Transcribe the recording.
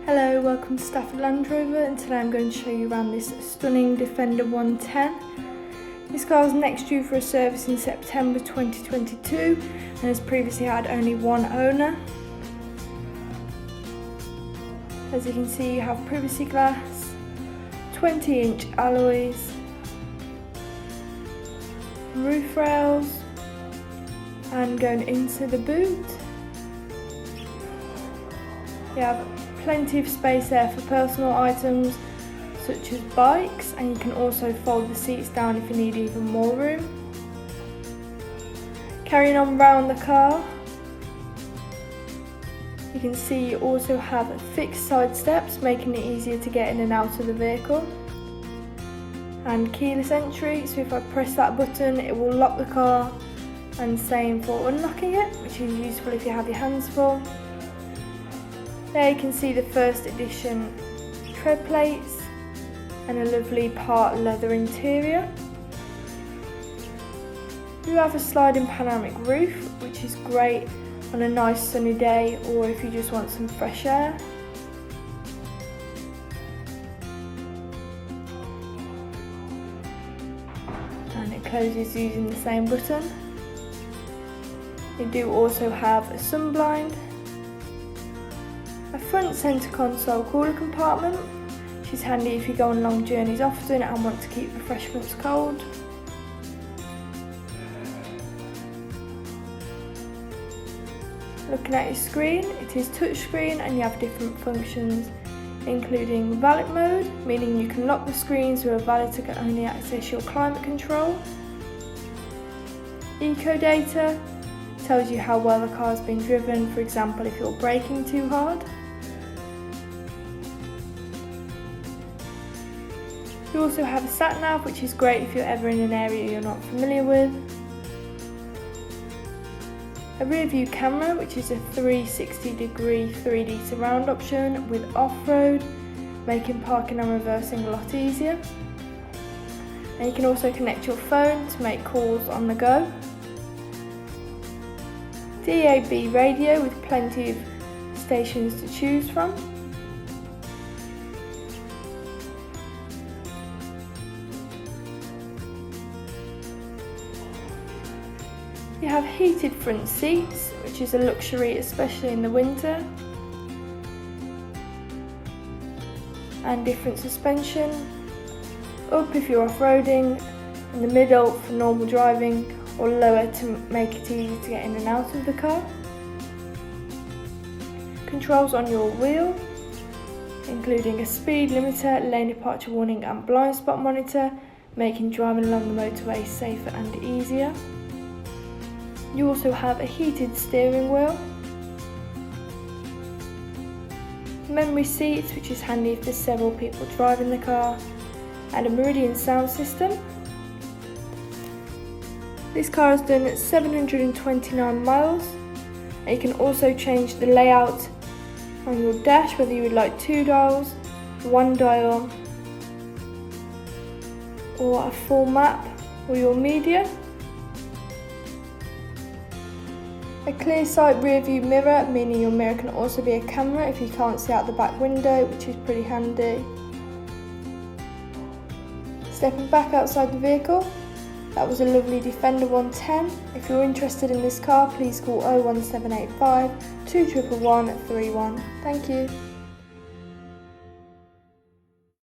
Hello, welcome to Stafford Land Rover, and today I'm going to show you around this stunning Defender 110. This car is next due for a service in September 2022 and has previously had only one owner. As you can see, you have privacy glass, 20-inch alloys, roof rails, and going into the boot, you have plenty of space there for personal items such as bikes, and you can also fold the seats down if you need even more room. Carrying on round the car, you can see you also have fixed side steps, making it easier to get in and out of the vehicle, and keyless entry, so if I press that button it will lock the car, and same for unlocking it, which is useful if you have your hands full. There you can see the first edition tread plates and a lovely part leather interior. You have a sliding panoramic roof, which is great on a nice sunny day or if you just want some fresh air. And it closes using the same button. You do also have a sun blind, a front centre console cooler compartment, which is handy if you go on long journeys often and want to keep refreshments cold. Looking at your screen, it is touchscreen and you have different functions, including valet mode, meaning you can lock the screen so a valeter can only access your climate control. Eco data tells you how well the car has been driven, for example if you're braking too hard. You also have a sat nav, which is great if you're ever in an area you're not familiar with. A rear view camera, which is a 360-degree 3D surround option with off-road, making parking and reversing a lot easier. And you can also connect your phone to make calls on the go. DAB radio with plenty of stations to choose from. You have heated front seats, which is a luxury especially in the winter, and different suspension, up if you're off-roading, in the middle for normal driving, or lower to make it easy to get in and out of the car. Controls on your wheel, including a speed limiter, lane departure warning and blind spot monitor, making driving along the motorway safer and easier. You also have a heated steering wheel, memory seats, which is handy if there's several people driving the car, and a Meridian sound system. This car has done 729 miles, and you can also change the layout on your dash, whether you would like 2 dials, 1 dial, or a full map or your media. A ClearSight rear view mirror, meaning your mirror can also be a camera if you can't see out the back window, which is pretty handy. Stepping back outside the vehicle, that was a lovely Defender 110. If you're interested in this car, please call 01785 211 31. Thank you.